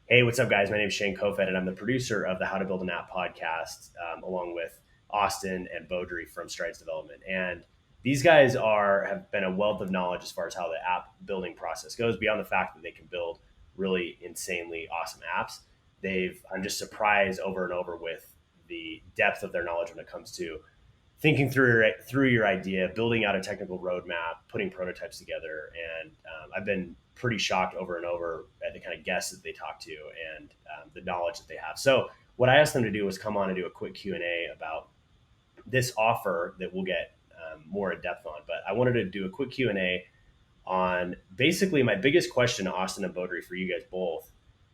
Hey, what's up, guys? My name is Shane Kofed, and I'm the producer of the How to Build an App podcast, along with Austin and Beaudry from Strides Development. And these guys have been a wealth of knowledge as far as how the app building process goes, beyond the fact that they can build really insanely awesome apps. I'm just surprised over and over with the depth of their knowledge when it comes to thinking through your idea, building out a technical roadmap, putting prototypes together, and I've been pretty shocked over and over at the kind of guests that they talk to and the knowledge that they have. So what I asked them to do was come on and do a quick Q&A about this offer that we'll get more in depth on. But I wanted to do a quick Q&A on basically my biggest question to Austin and Beaudry for you guys both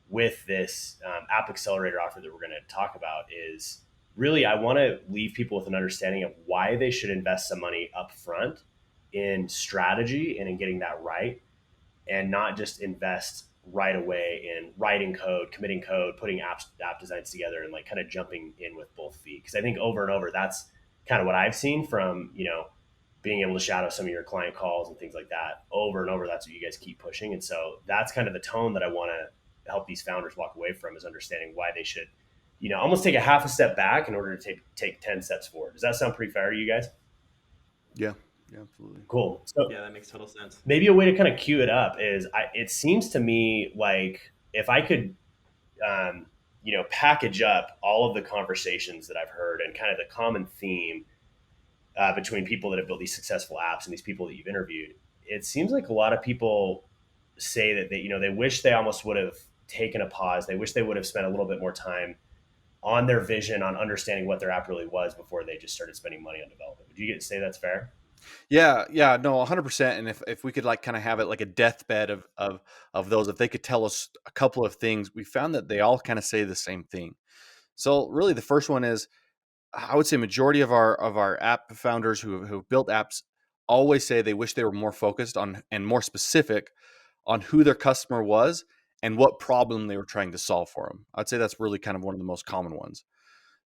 with this App Accelerator offer that we're going to talk about is really I want to leave people with an understanding of why they should invest some money up front in strategy and in getting that right, and not just invest right away in writing code, committing code, putting app designs together, and like kind of jumping in with both feet. Because I think over and over, that's kind of what I've seen from being able to shadow some of your client calls and things like that. Over and over, that's what you guys keep pushing, and so that's kind of the tone that I want to help these founders walk away from, is understanding why they should, almost take a half a step back in order to take 10 steps forward. Does that sound pretty fair to you guys? Yeah, yeah, absolutely. Cool. So Yeah, that makes total sense. maybe a way to kind of cue it up is it seems to me like if I could package up all of the conversations that I've heard and kind of the common theme between people that have built these successful apps and these people that you've interviewed, it seems like a lot of people say that they wish they almost would have taken a pause. They wish they would have spent a little bit more time on their vision, on understanding what their app really was before they just started spending money on development. Would you get to say that's fair? Yeah, yeah, no, 100%. And if we could like kind of have it like a deathbed of those, if they could tell us a couple of things, we found that they all kind of say the same thing. So really, the first one is, I would say majority of our app founders who built apps always say they wish they were more focused on and more specific on who their customer was and what problem they were trying to solve for them. I'd say that's really kind of one of the most common ones.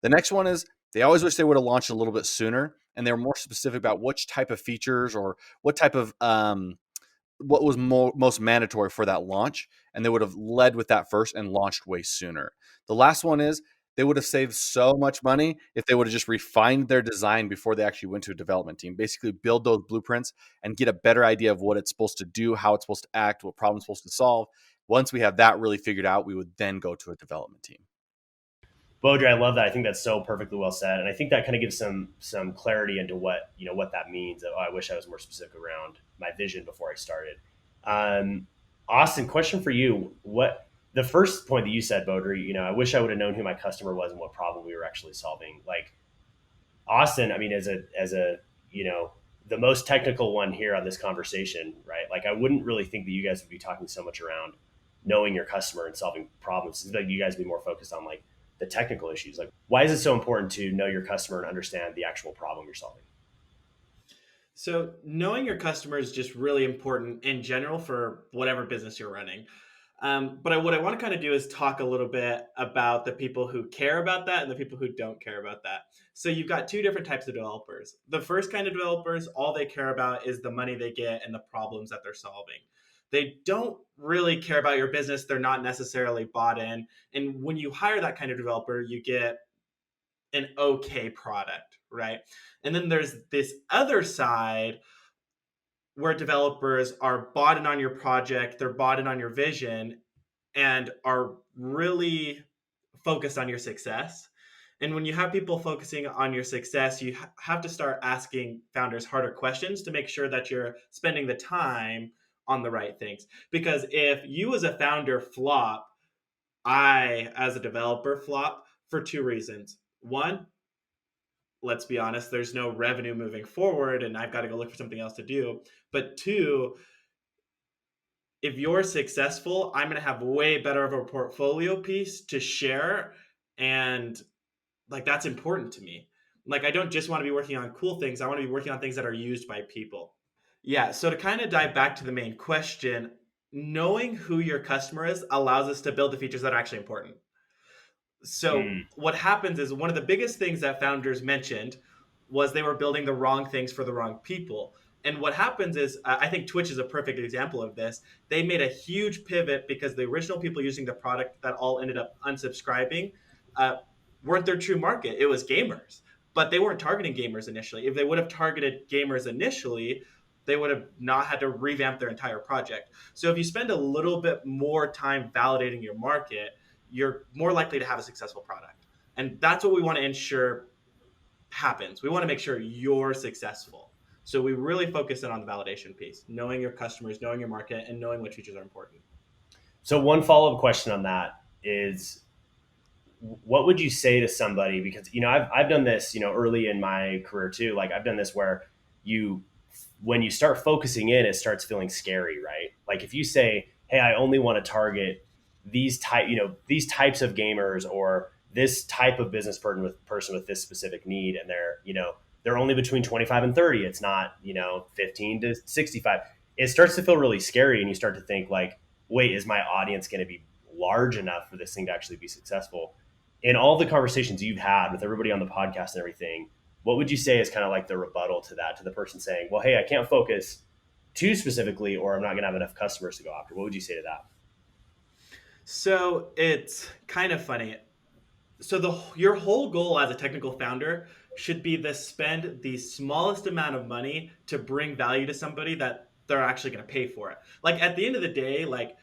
The next one is they always wish they would have launched a little bit sooner and they were more specific about which type of features or what type of what was most mandatory for that launch, and they would have led with that first and launched way sooner. The last one is they would have saved so much money if they would have just refined their design before they actually went to a development team. Basically, build those blueprints and get a better idea of what it's supposed to do, how it's supposed to act, what problem it's supposed to solve. Once we have that really figured out, we would then go to a development team. Beaudry, I love that. I think that's so perfectly well said, and I think that kind of gives some clarity into what that means. Oh, I wish I was more specific around my vision before I started. Um, Austin, question for you: What the first point that you said, Beaudry? I wish I would have known who my customer was and what problem we were actually solving. Like Austin, I mean, as a the most technical one here on this conversation, right? Like I wouldn't really think that you guys would be talking so much around knowing your customer and solving problems. It's like you guys would be more focused on like the technical issues. Like why is it so important to know your customer and understand the actual problem you're solving? So, knowing your customer is just really important in general for whatever business you're running. What I want to kind of do is talk a little bit about the people who care about that and the people who don't care about that. So, you've got two different types of developers. The first kind of developers, all they care about is the money they get and the problems that they're solving. They don't really care about your business. They're not necessarily bought in. And when you hire that kind of developer, you get an okay product, right? And then there's this other side where developers are bought in on your project, they're bought in on your vision, and are really focused on your success. And when you have people focusing on your success, you have to start asking founders harder questions to make sure that you're spending the time on the right things. Because if you as a founder flop, I as a developer flop for two reasons. One, let's be honest, there's no revenue moving forward and I've got to go look for something else to do. But two, if you're successful, I'm going to have way better of a portfolio piece to share. And like, that's important to me. Like, I don't just want to be working on cool things. I want to be working on things that are used by people. Yeah. So to kind of dive back to the main question, knowing who your customer is allows us to build the features that are actually important. So Mm, what happens is one of the biggest things that founders mentioned was they were building the wrong things for the wrong people. And what happens is, I think Twitch is a perfect example of this. They made a huge pivot because the original people using the product that all ended up unsubscribing uh, weren't their true market. It was gamers, but they weren't targeting gamers initially. If they would have targeted gamers initially, they would have not had to revamp their entire project. So if you spend a little bit more time validating your market, you're more likely to have a successful product. And that's what we want to ensure happens. We want to make sure you're successful. So we really focus in on the validation piece, knowing your customers, knowing your market, and knowing what features are important. So one follow up question on that is, what would you say to somebody? Because I've done this early in my career too. Like I've done this where you when you start focusing in, it starts feeling scary, right? Like if you say, hey, I only want to target these types of gamers, or this type of business person with this specific need, and they're only between 25 and 30. It's not 15 to 65. It starts to feel really scary, and you start to think like, wait, is my audience going to be large enough for this thing to actually be successful? In all the conversations you've had with everybody on the podcast and everything, what would you say is kind of like the rebuttal to that, to the person saying, well, hey, I can't focus too specifically, or I'm not going to have enough customers to go after? What would you say to that? So it's kind of funny. So your whole goal as a technical founder should be to spend the smallest amount of money to bring value to somebody that they're actually going to pay for it. Like at the end of the day, like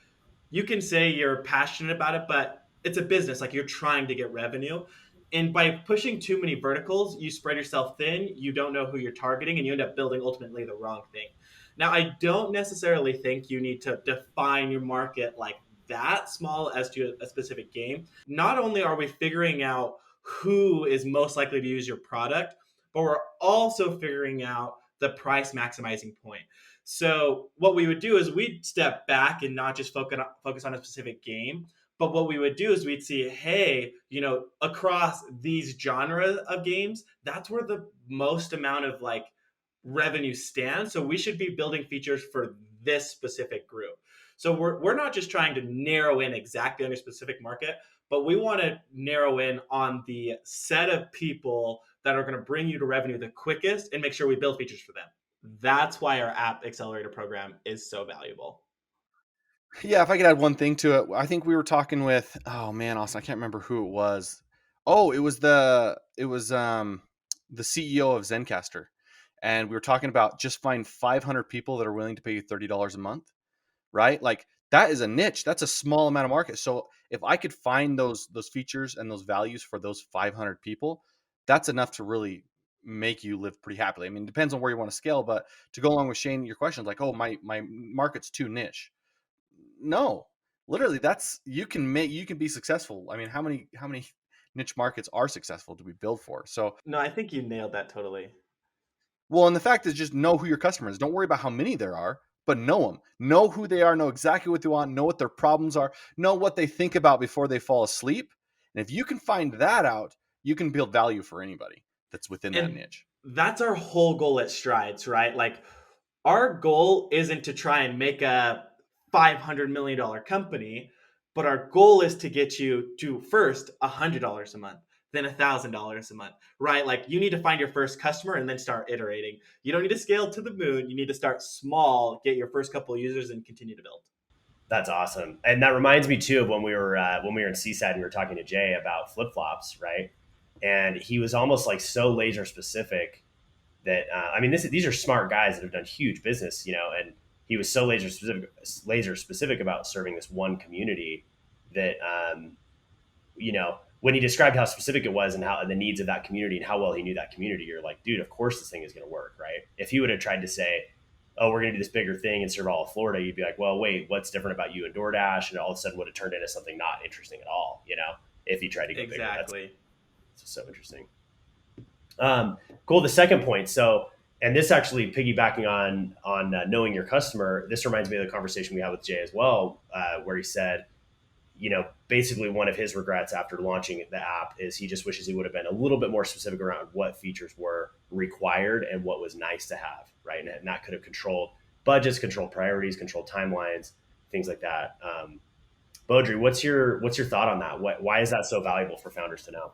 you can say you're passionate about it, but it's a business. Like you're trying to get revenue. And by pushing too many verticals, you spread yourself thin. You don't know who you're targeting, and you end up building ultimately the wrong thing. Now, I don't necessarily think you need to define your market like that small as to a specific game. Not only are we figuring out who is most likely to use your product, but we're also figuring out the price maximizing point. So what we would do is we'd step back and not just focus on a specific game, but what we would do is we'd see, hey, across these genres of games, that's where the most amount of like revenue stands. So we should be building features for this specific group. So we're not just trying to narrow in exactly on your specific market, but we want to narrow in on the set of people that are going to bring you to revenue the quickest and make sure we build features for them. That's why our App Accelerator program is so valuable. Yeah, if I could add one thing to it, I think we were talking with, oh man, Austin, I can't remember who it was. Oh, it was the CEO of Zencaster. And we were talking about just find 500 people that are willing to pay you $30 a month, right? Like that is a niche. That's a small amount of market. So if I could find those features and those values for those 500 people, that's enough to really make you live pretty happily. I mean, it depends on where you want to scale, but to go along with Shane, your question is like, oh, my market's too niche. No, literally, that's you can be successful. I mean, how many niche markets are successful do we build for? So, No, I think you nailed that totally. well, and the fact is, just know who your customer is. Don't worry about how many there are, but know them. Know who they are. Know exactly what they want. Know what their problems are. Know what they think about before they fall asleep. And if you can find that out, you can build value for anybody that's within that And niche. that's our whole goal at Strides, right? Like our goal isn't to try and make a $500 million company, but our goal is to get you to first $100 a month, then $1,000 a month, right? Like you need to find your first customer and then start iterating. You don't need to scale to the moon. You need to start small, get your first couple of users, and continue to build. That's awesome. And that reminds me too of when we were in Seaside and we were talking to Jay about flip flops, right? And he was almost like so laser specific that I mean, these are smart guys that have done huge business, and he was so laser specific about serving this one community that when he described how specific it was, and how and the needs of that community and how well he knew that community, you're like, dude, of course this thing is going to work, right? If he would have tried to say, oh, we're going to do this bigger thing and serve all of Florida, you'd be like, well, wait, what's different about you and DoorDash? And all of a sudden would have turned into something not interesting at all, if he tried to go bigger. Exactly. That's so interesting. Cool. The second point. So, and this actually piggybacking on knowing your customer. This reminds me of the conversation we had with Jay as well, where he said, basically one of his regrets after launching the app is he just wishes he would have been a little bit more specific around what features were required and what was nice to have, right? And that could have controlled budgets, controlled priorities, controlled timelines, things like that. Beaudry, what's your thought on that? Why is that so valuable for founders to know?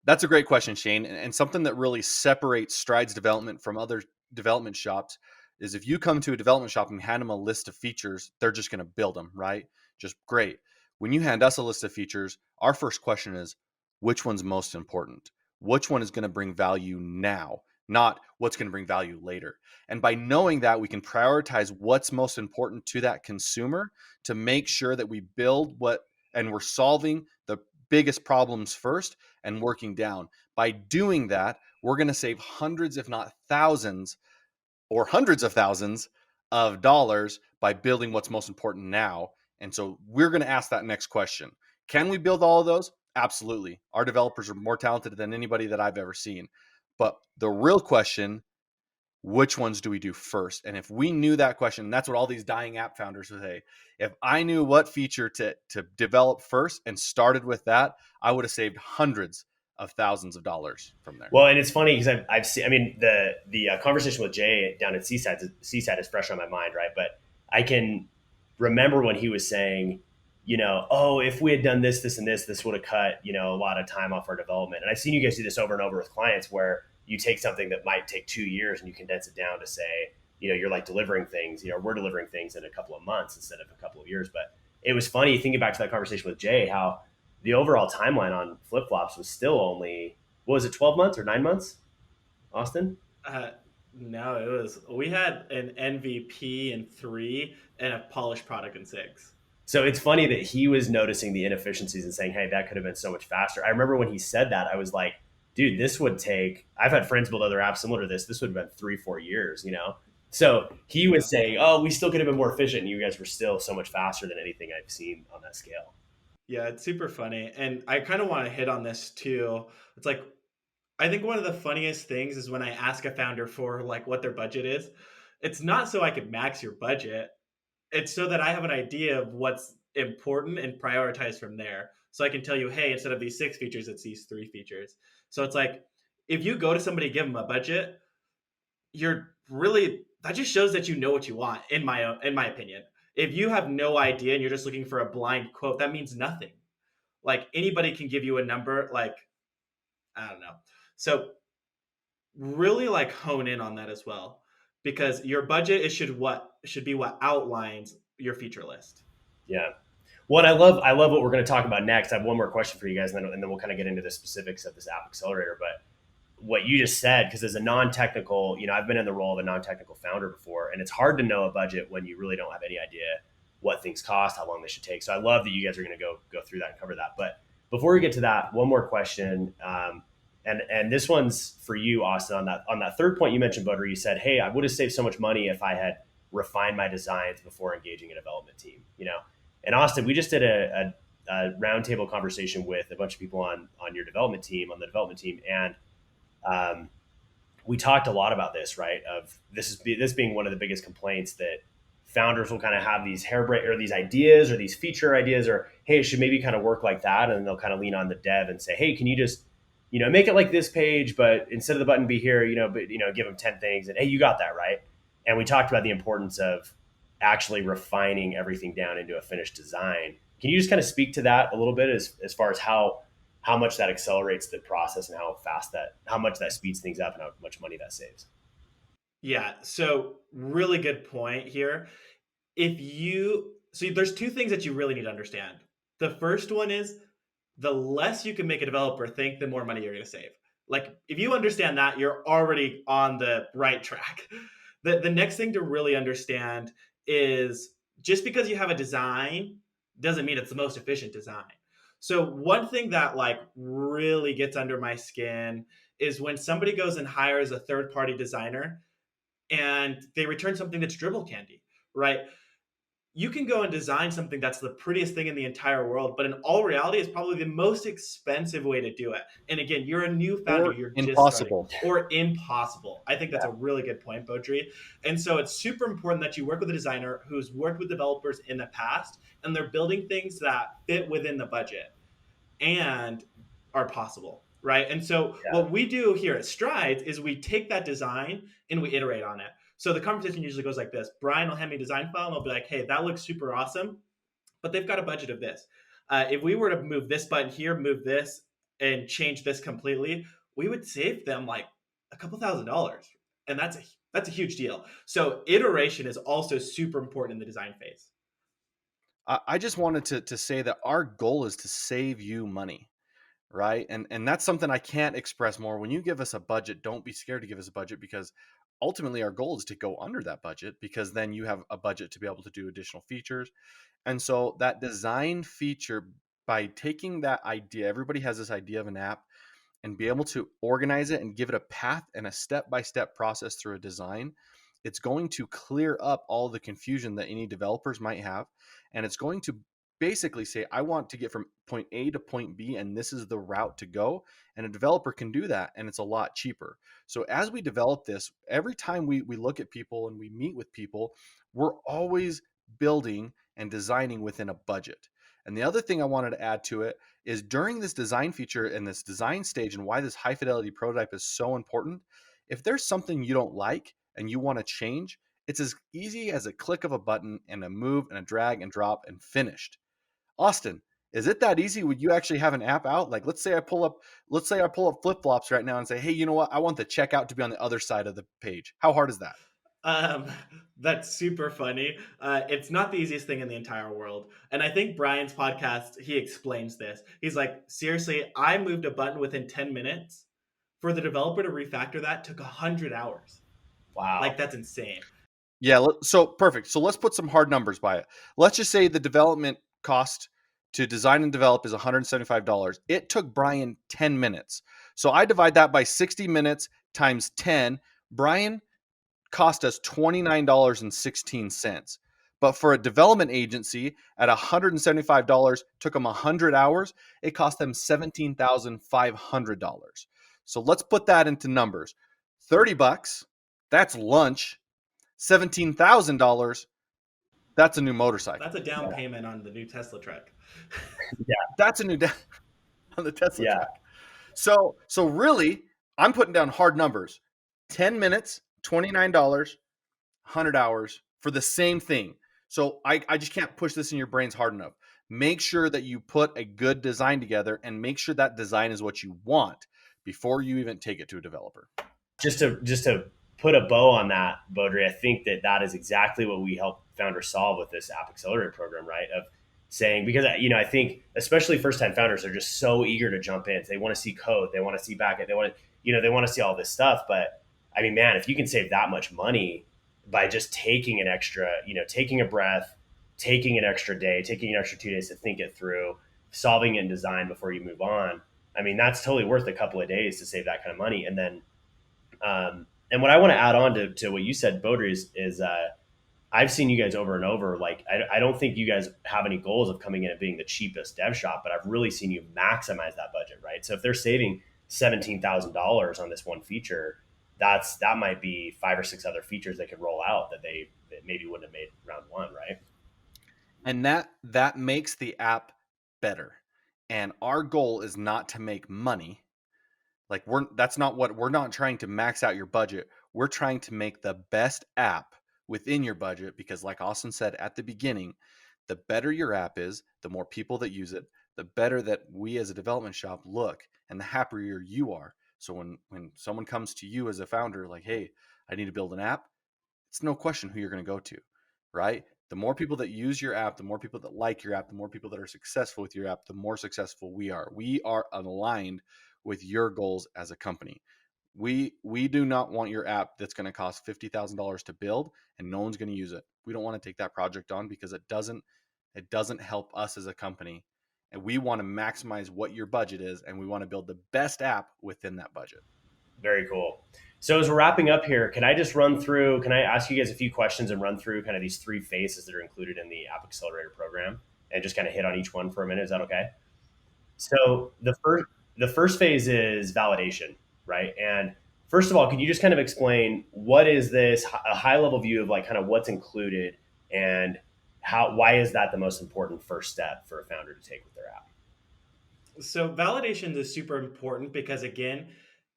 That's a great question, Shane, and something that really separates Strides development from other development shops is if you come to a development shop and hand them a list of features, they're just going to build them, right? Just great. When you hand us a list of features, our first question is, which one's most important? Which one is going to bring value now, not what's going to bring value later? And by knowing that, we can prioritize what's most important to that consumer to make sure that we build and we're solving the biggest problems first and working down. By doing that, we're going to save hundreds, if not thousands, or hundreds of thousands of dollars by building what's most important now. And so we're going to ask that next question. Can we build all of those? Absolutely. Our developers are more talented than anybody that I've ever seen. But the real question, which ones do we do first? And if we knew that question, that's what all these dying app founders would say. If I knew what feature to develop first and started with that, I would have saved hundreds of thousands of dollars from there. Well, and it's funny because I've seen. I mean, the conversation with Jay down at Seaside is fresh on my mind, right? But I can remember when he was saying, oh, if we had done this, this, and this would have cut, a lot of time off our development. And I've seen you guys do this over and over with clients where you take something that might take 2 years and you condense it down to say, you're like delivering things, we're delivering things in a couple of months instead of a couple of years. But it was funny thinking back to that conversation with Jay, how the overall timeline on flip flops was still only, what was it, 12 months or 9 months, Austin? No, we had an MVP in 3 and a polished product in 6. So it's funny that he was noticing the inefficiencies and saying, hey, that could have been so much faster. I remember when he said that, I was like, dude, this would take, I've had friends build other apps similar to this would have been 3-4 years, So he was saying, oh, we still could have been more efficient. And you guys were still so much faster than anything I've seen on that scale. Yeah, it's super funny. And I kind of want to hit on this too. It's like, I think one of the funniest things is when I ask a founder for like what their budget is. It's not so I could max your budget. It's so that I have an idea of what's important and prioritize from there. So I can tell you, hey, instead of these 6 features, it's these 3 features. So it's like, if you go to somebody, give them a budget, that just shows that you know what you want, in my opinion. If you have no idea and you're just looking for a blind quote, that means nothing. Like anybody can give you a number, like, I don't know. So really like hone in on that as well, because your budget should be what outlines your feature list. Yeah. Well, I love what we're going to talk about next. I have one more question for you guys, and then we'll kind of get into the specifics of this App Accelerator. But what you just said, because as a non-technical, I've been in the role of a non-technical founder before, and it's hard to know a budget when you really don't have any idea what things cost, how long they should take. So I love that you guys are going to go through that and cover that. But before we get to that, one more question. And this one's for you, Austin. On that third point you mentioned, Bodri, you said, hey, I would have saved so much money if I had refined my designs before engaging a development team. And Austin, we just did a roundtable conversation with a bunch of people on your development team, and we talked a lot about this, right? Of this being one of the biggest complaints, that founders will kind of have these or these ideas or these feature ideas, or hey, it should maybe kind of work like that, and they'll kind of lean on the dev and say, hey, can you just make it like this page, but instead of the button be here, give them 10 things, and hey, you got that right. And we talked about the importance of actually refining everything down into a finished design. Can you just kind of speak to that a little bit as far as how much that accelerates the process and how much that speeds things up and how much money that saves? Yeah. So really good point here. There's 2 things that you really need to understand. The first one is the less you can make a developer think, the more money you're going to save. Like if you understand that, you're already on the right track. The next thing to really understand is just because you have a design doesn't mean it's the most efficient design. So one thing that like really gets under my skin is when somebody goes and hires a third-party designer and they return something that's dribble candy, right? You can go and design something that's the prettiest thing in the entire world, but in all reality, it's probably the most expensive way to do it. And again, you're a new founder, you're impossible. just starting, or impossible. I think that's a really good point, Bodri. And so it's super important that you work with a designer who's worked with developers in the past, and they're building things that fit within the budget and are possible, right? And so what we do here at Strides is we take that design and we iterate on it. So the conversation usually goes like this. Brian will hand me a design file and I'll be like, hey, that looks super awesome, but they've got a budget of this. If we were to move this button here, move this, and change this completely, we would save them like a couple $1,000s. And that's That's a huge deal. So iteration is also super important in the design phase. I just wanted to say that our goal is to save you money, right? And that's something I can't express more. When you give us a budget, don't be scared to give us a budget, because ultimately our goal is to go under that budget, because then you have a budget to be able to do additional features. And so that design feature, by taking that idea, everybody has this idea of an app, and be able to organize it and give it a path and a step-by-step process through a design, it's going to clear up all the confusion that any developers might have. And it's going to basically say, I want to get from point A to point B, and this is the route to go. And a developer can do that, and it's a lot cheaper. So as we develop this, every time we look at people and we meet with people, we're always building and designing within a budget. And the other thing I wanted to add to it is, during this design feature and this design stage, and why this high fidelity prototype is so important, if there's something you don't like and you want to change, it's as easy as a click of a button and a move and a drag and drop and finished. Austin, is it that easy? Would you actually have an app out? Like, let's say I pull up flip flops right now and say, hey, you know what? I want the checkout to be on the other side of the page. How hard is that? Um, that's super funny. It's not the easiest thing in the entire world. And I think Brian's podcast, he explains this. He's like, seriously, I moved a button within 10 minutes. For the developer to refactor that took 100 hours. Wow. Like, that's insane. Yeah, so perfect. So let's put some hard numbers by it. Let's just say the development cost to design and develop is $175. It took Brian 10 minutes. So I divide that by 60 minutes times 10. Brian cost us $29.16. But for a development agency at $175, took them 100 hours, it cost them $17,500. So let's put that into numbers. 30 bucks, that's lunch. $17,000, that's a new motorcycle. That's a down payment on the new Tesla truck. Yeah. That's a new on the Tesla Yeah. truck. So really, I'm putting down hard numbers. 10 minutes, $29, 100 hours for the same thing. So I just can't push this in your brains hard enough. Make sure that you put a good design together, and make sure that design is what you want before you even take it to a developer. Just to put a bow on that, Bodri, I think that is exactly what we help founders solve with this App Accelerator program, right? Of saying, because I think especially first time founders are just so eager to jump in. They want to see code, they want to see backend, they want to see all this stuff. But I mean, man, if you can save that much money by just taking an extra, taking a breath, taking an extra day, taking an extra 2 days to think it through, solving it in design before you move on. I mean, that's totally worth a couple of days to save that kind of money. And then and what I want to add on to what you said, Bodri, is I've seen you guys over and over. Like, I don't think you guys have any goals of coming in and being the cheapest dev shop, but I've really seen you maximize that budget, right? So if they're saving $17,000 on this one feature, that might be 5 or 6 other features they could roll out that that maybe wouldn't have made round one, right? And that makes the app better. And our goal is not to make money. Like, we're not trying to max out your budget. We're trying to make the best app within your budget, because like Austin said at the beginning, the better your app is, the more people that use it, the better that we as a development shop look, and the happier you are. So when someone comes to you as a founder, like, hey, I need to build an app, it's no question who you're going to go to, right? The more people that use your app, the more people that like your app, the more people that are successful with your app, the more successful we are. We are aligned with your goals as a company. We do not want your app that's going to cost $50,000 to build and no one's going to use it. We don't want to take that project on, because it doesn't help us as a company. And we want to maximize what your budget is, and we want to build the best app within that budget. Very cool. So as we're wrapping up here, can I ask you guys a few questions and run through kind of these 3 phases that are included in the App Accelerator program, and just kind of hit on each one for a minute? Is that okay? So the first phase is validation, right? And first of all, can you just kind of explain what is this, a high level view of like kind of what's included, and why is that the most important first step for a founder to take with their app? So validation is super important because, again,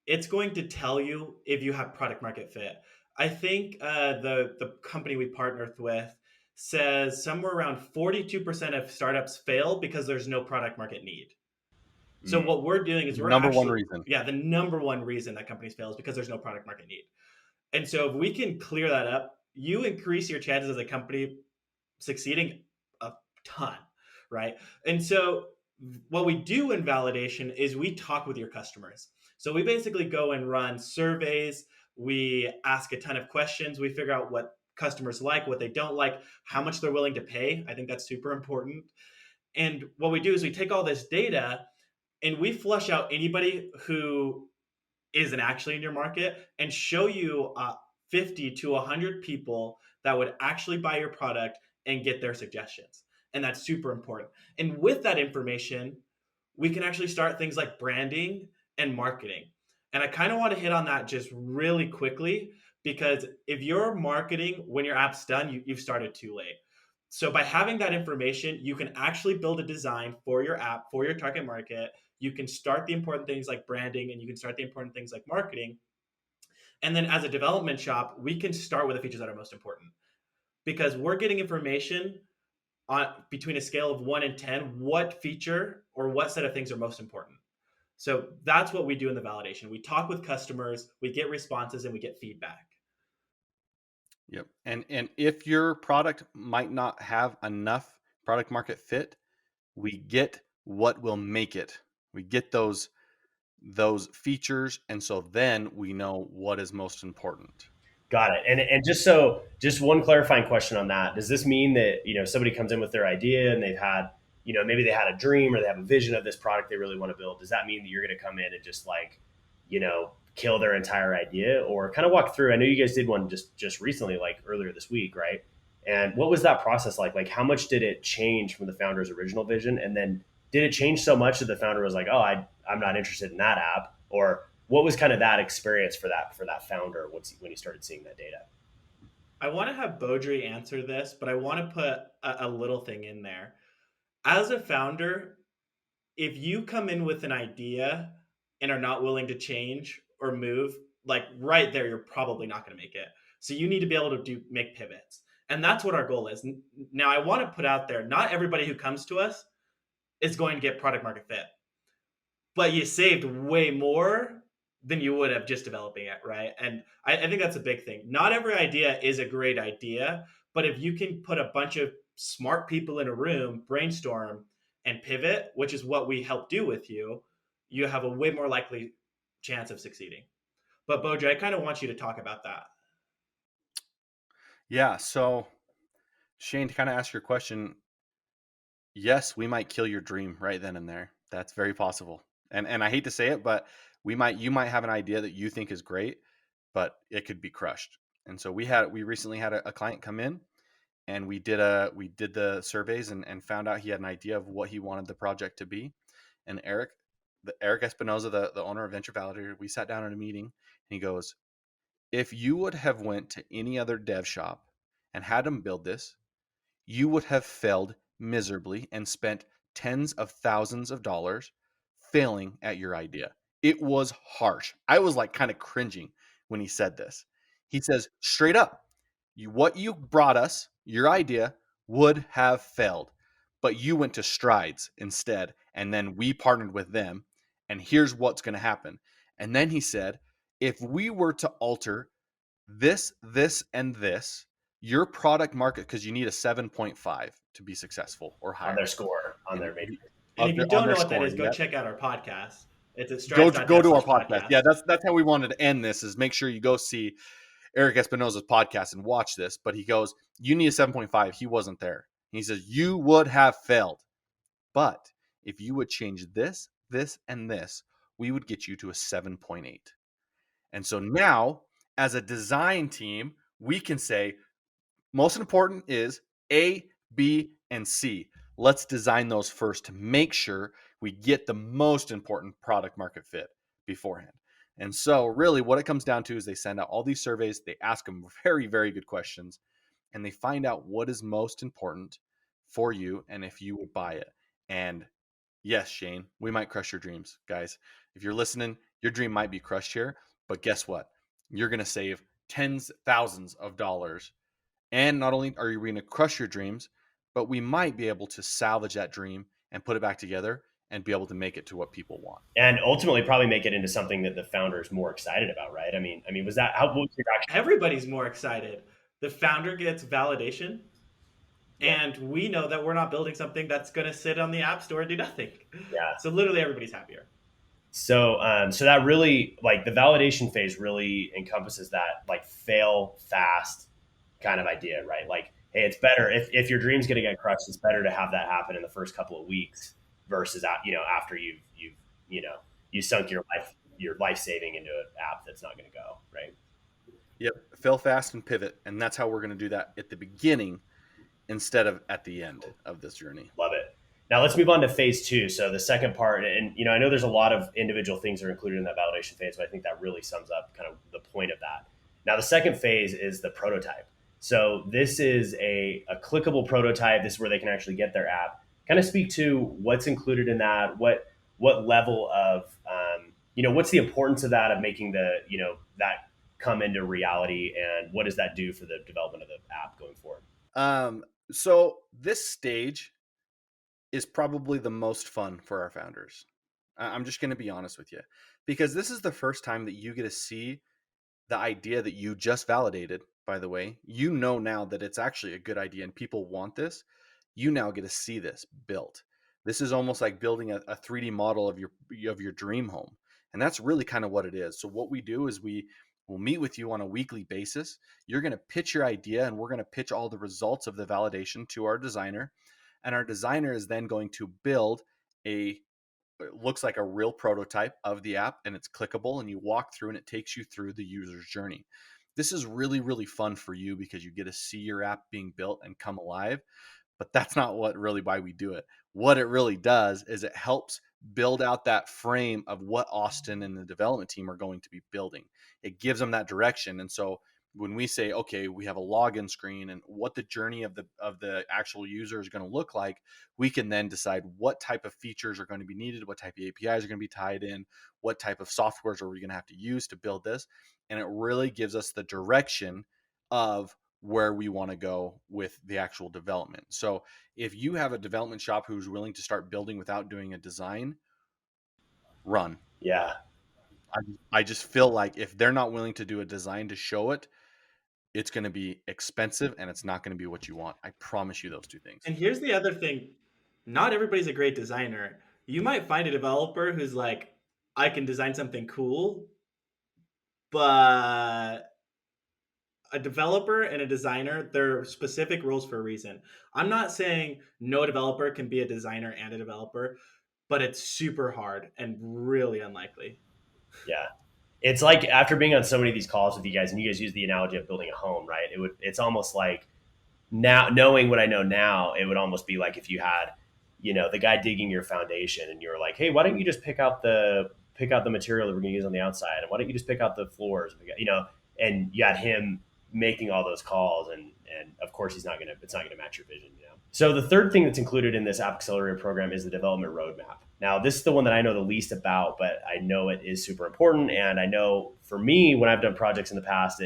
it's going to tell you if you have product market fit. I think the company we partnered with says somewhere around 42% of startups fail because there's no product market need. So what we're doing is we're Number one actually, reason. yeah, the number one reason that companies fail is because there's no product market need. And so if we can clear that up, you increase your chances as a company succeeding a ton, right? And so what we do in validation is we talk with your customers. So we basically go and run surveys, we ask a ton of questions, we figure out what customers like, what they don't like, how much they're willing to pay. I think that's super important. And what we do is we take all this data and we flush out anybody who isn't actually in your market and show you 50 to 100 people that would actually buy your product and get their suggestions. And that's super important. And with that information, we can actually start things like branding and marketing. And I kind of want to hit on that just really quickly because if you're marketing when your app's done, you've started too late. So by having that information, you can actually build a design for your app, for your target market. You can start the important things like branding and you can start the important things like marketing. And then as a development shop, we can start with the features that are most important because we're getting information on between a scale of 1 and 10 what feature or what set of things are most important. So that's what we do in the validation. We talk with customers, we get responses, and we get feedback. Yep. And if your product might not have enough product market fit, we get what will make it. We get those features, and so then we know what is most important. Got it. And just one clarifying question on that. Does this mean that, somebody comes in with their idea and they've had, maybe they had a dream or they have a vision of this product they really want to build? Does that mean that you're going to come in and just like, kill their entire idea, or kind of walk through? I know you guys did one just recently, like earlier this week, right? And what was that process like? Like, how much did it change from the founder's original vision? And then did it change so much that the founder was like, oh, I'm not interested in that app? Or what was kind of that experience for that founder when he started seeing that data? I want to have Beaudry answer this, but I want to put a little thing in there. As a founder, if you come in with an idea and are not willing to change or move, like right there, you're probably not going to make it. So you need to be able to make pivots. And that's what our goal is. Now, I want to put out there, not everybody who comes to us is going to get product market fit, but you saved way more than you would have just developing it, right? And I think that's a big thing. Not every idea is a great idea, but if you can put a bunch of smart people in a room, brainstorm, and pivot, which is what we help do with you, you have a way more likely chance of succeeding. But Bojo, I kind of want you to talk about that. Yeah. So Shane, to kind of ask your question, yes, we might kill your dream right then and there. That's very possible. And I hate to say it, but you might have an idea that you think is great, but it could be crushed. And so we recently had a client come in, and we did the surveys and found out he had an idea of what he wanted the project to be. And Eric Espinoza, the owner of Venture Validator, we sat down in a meeting, and he goes, if you would have went to any other dev shop and had them build this, you would have failed miserably and spent tens of thousands of dollars failing at your idea. It was harsh. I was like kind of cringing when he said this. He says straight up, what you brought us, your idea would have failed, but you went to Strides instead, and then we partnered with them, and here's what's going to happen. And then he said, if we were to alter this, and this, your product market, because you need a 7.5 to be successful or On higher their score, on their matrix. And if you don't know what that is, go yep. check out our podcast. It's at Go strides.dev to our podcast. podcast. Yeah, that's how we wanted to end this. Is make sure you go see Eric Espinoza's podcast and watch this. But he goes, you need a 7.5. He wasn't there. He says you would have failed, but if you would change this, and this, we would get you to a 7.8. And so now, as a design team, we can say most important is A, B, and C. Let's design those first to make sure we get the most important product market fit beforehand. And so, really, what it comes down to is they send out all these surveys, they ask them very, very good questions, and they find out what is most important for you and if you would buy it. And yes, Shane, we might crush your dreams, guys. If you're listening, your dream might be crushed here, but guess what? You're going to save tens, thousands of dollars. And not only are we going to crush your dreams, but we might be able to salvage that dream and put it back together and be able to make it to what people want. And ultimately probably make it into something that the founder is more excited about, right? I mean, was that how what was your reaction? Everybody's more excited. The founder gets validation, Yeah. and we know that we're not building something that's going to sit on the app store and do nothing. Yeah. So literally everybody's happier. So that really, like, the validation phase really encompasses that, like, fail fast kind of idea, right? Like, hey, it's better if your dream's going to get crushed, it's better to have that happen in the first couple of weeks versus after you've you sunk your life saving into an app that's not going to go right. Yep, fail fast and pivot, and that's how we're going to do that at the beginning instead of at the end of this journey. Love it. Now let's move on to phase two. So the second part, and I know there's a lot of individual things that are included in that validation phase, but I think that really sums up kind of the point of that. Now the second phase is the prototype. So this is a clickable prototype. This is where they can actually get their app. Kind of speak to what's included in that. What level of what's the importance of that, of making that come into reality, and what does that do for the development of the app going forward? So this stage is probably the most fun for our founders. I'm just going to be honest with you, because this is the first time that you get to see the idea that you just validated. By the way, now that it's actually a good idea and people want this. You now get to see this built. This is almost like building a 3D model of your dream home, and that's really kind of what it is. So what we do is we'll meet with you on a weekly basis. You're going to pitch your idea, and we're going to pitch all the results of the validation to our designer, and our designer is then going to build it looks like a real prototype of the app, and it's clickable, and you walk through and it takes you through the user's journey. This is really, really fun for you because you get to see your app being built and come alive. But that's not why we do it. What it really does is it helps build out that frame of what Austin and the development team are going to be building. It gives them that direction. And so when we say, okay, we have a login screen and what the journey of the actual user is going to look like, we can then decide what type of features are going to be needed, what type of APIs are going to be tied in, what type of softwares are we going to have to use to build this. And it really gives us the direction of where we want to go with the actual development. So if you have a development shop who's willing to start building without doing a design, run. Yeah. I just feel like if they're not willing to do a design to show it, it's going to be expensive and it's not going to be what you want. I promise you those two things. And here's the other thing. Not everybody's a great designer. You might find a developer who's like, I can design something cool, but a developer and a designer, they're specific roles for a reason. I'm not saying no developer can be a designer and a developer, but it's super hard and really unlikely. Yeah. It's like, after being on so many of these calls with you guys, and you guys use the analogy of building a home, right? It's almost like, now, knowing what I know now, it would almost be like if you had, the guy digging your foundation, and you were like, hey, why don't you just pick out the material that we're going to use on the outside, and why don't you just pick out the floors, and you had him making all those calls, and of course it's not gonna match your vision. So the third thing that's included in this App Accelerator program is the development roadmap. Now, this is the one that I know the least about, but I know it is super important, and I know for me, when I've done projects in the past,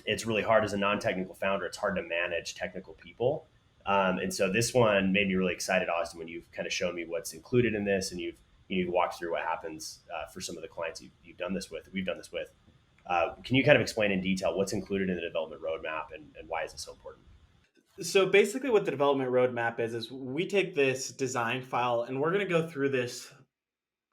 it's really hard as a non-technical founder. It's hard to manage technical people. And so this one made me really excited, Austin, when you've kind of shown me what's included in this, and you've walked through what happens for some of the clients you've done this with, we've done this with. Can you kind of explain in detail what's included in the development roadmap, and why is it so important? So basically what the development roadmap is we take this design file and we're going to go through this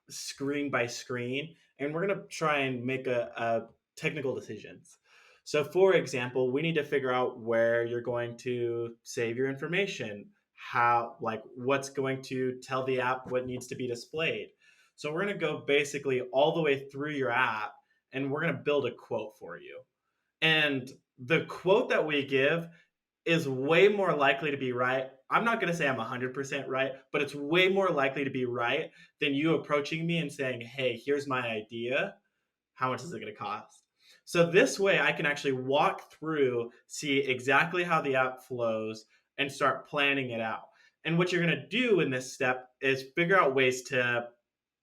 screen by screen, and we're going to try and make a technical decisions. So for example, we need to figure out where you're going to save your information, how, like, what's going to tell the app what needs to be displayed. So we're going to go basically all the way through your app, and we're going to build a quote for you. And the quote that we give is way more likely to be right. I'm not going to say I'm 100% right, but it's way more likely to be right than you approaching me and saying, hey, here's my idea. How much is it going to cost? So this way I can actually walk through, see exactly how the app flows, and start planning it out. And what you're going to do in this step is figure out ways to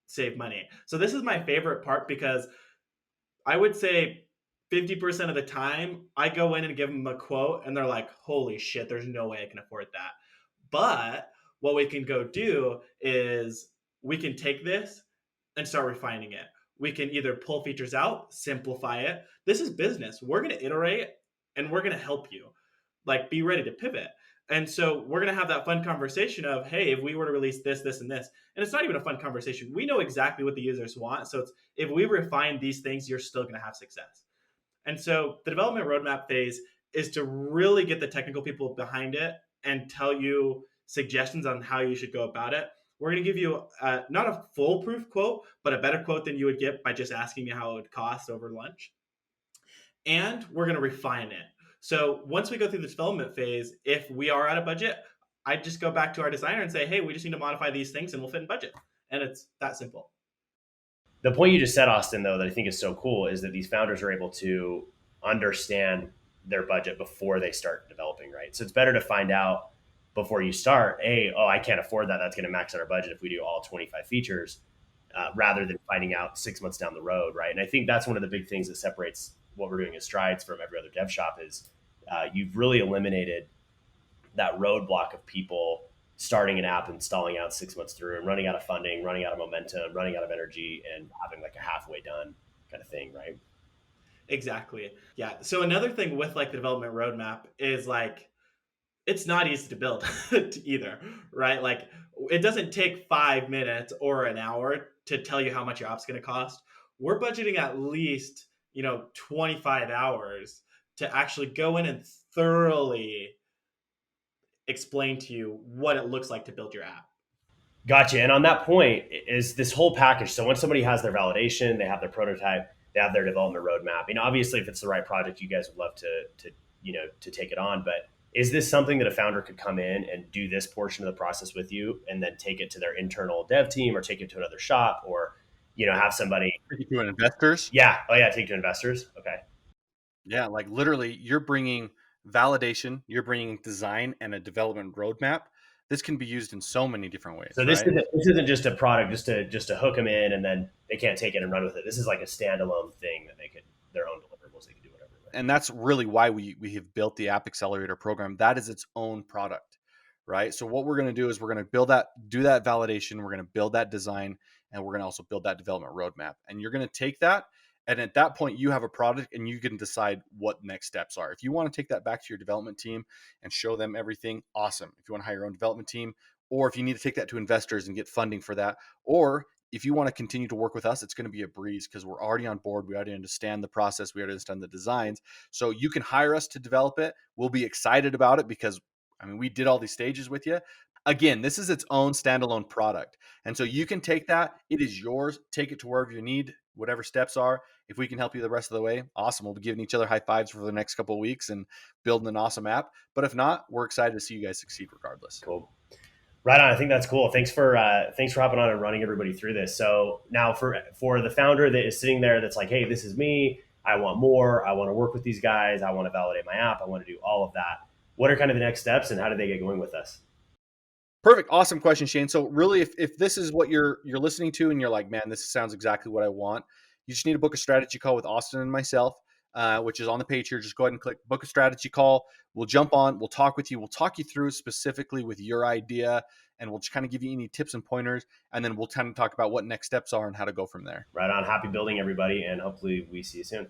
save money. So this is my favorite part, because I would say 50% of the time I go in and give them a quote and they're like, holy shit, there's no way I can afford that. But what we can go do is we can take this and start refining it. We can either pull features out, simplify it. This is business. We're going to iterate and we're going to help you. Like, be ready to pivot. And so we're going to have that fun conversation of, hey, if we were to release this, this, and this, and it's not even a fun conversation. We know exactly what the users want. So it's, if we refine these things, you're still going to have success. And so the development roadmap phase is to really get the technical people behind it and tell you suggestions on how you should go about it. We're going to give you not a foolproof quote, but a better quote than you would get by just asking me how it would cost over lunch. And we're going to refine it. So once we go through the development phase, if we are out of budget, I just go back to our designer and say, hey, we just need to modify these things and we'll fit in budget. And it's that simple. The point you just said, Austin, though, that I think is so cool is that these founders are able to understand their budget before they start developing, right? So it's better to find out before you start, hey, oh, I can't afford that. That's going to max out our budget if we do all 25 features, rather than finding out 6 months down the road, right? And I think that's one of the big things that separates what we're doing at Strides from every other dev shop is you've really eliminated that roadblock of people starting an app and stalling out 6 months through and running out of funding, running out of momentum, running out of energy, and having like a halfway done kind of thing, right? Exactly. Yeah. So another thing with like the development roadmap is like, it's not easy to build either, right? Like, it doesn't take 5 minutes or an hour to tell you how much your app's going to cost. We're budgeting at least, 25 hours to actually go in and thoroughly explain to you what it looks like to build your app. Gotcha. And on that point is this whole package. So when somebody has their validation, they have their prototype, they have their development roadmap. And obviously, if it's the right project, you guys would love to take it on. But is this something that a founder could come in and do this portion of the process with you, and then take it to their internal dev team, or take it to another shop, or have somebody? Take it to investors. Yeah. Oh yeah. Take it to investors. Okay. Yeah, like literally, you're bringing validation, you're bringing design and a development roadmap. This can be used in so many different ways, So this right? isn't just a product just to hook them in and then they can't take it and run with it. This is like a standalone thing that they could, their own deliverables, they can do whatever with. And that's really why we have built the App Accelerator program. That is its own product, right? So what we're going to do is we're going to do that validation, we're going to build that design, and we're going to also build that development roadmap. And you're going to take that, and at that point, you have a product and you can decide what next steps are. If you want to take that back to your development team and show them everything, awesome. If you want to hire your own development team, or if you need to take that to investors and get funding for that, or if you want to continue to work with us, it's going to be a breeze because we're already on board. We already understand the process. We already understand the designs. So you can hire us to develop it. We'll be excited about it because, we did all these stages with you. Again, this is its own standalone product. And so you can take that. It is yours. Take it to wherever you need, whatever steps are. If we can help you the rest of the way, awesome. We'll be giving each other high fives for the next couple of weeks and building an awesome app. But if not, we're excited to see you guys succeed regardless. Cool. Right on. I think that's cool. Thanks for hopping on and running everybody through this. So now for the founder that is sitting there, that's like, hey, this is me. I want more. I want to work with these guys. I want to validate my app. I want to do all of that. What are kind of the next steps, and how do they get going with us? Perfect. Awesome question, Shane. So really, if this is what you're listening to and you're like, man, this sounds exactly what I want, you just need to book a strategy call with Austin and myself, which is on the page here. Just go ahead and click book a strategy call. We'll jump on. We'll talk with you. We'll talk you through specifically with your idea, and we'll just kind of give you any tips and pointers, and then we'll kind of talk about what next steps are and how to go from there. Right on. Happy building, everybody, and hopefully we see you soon.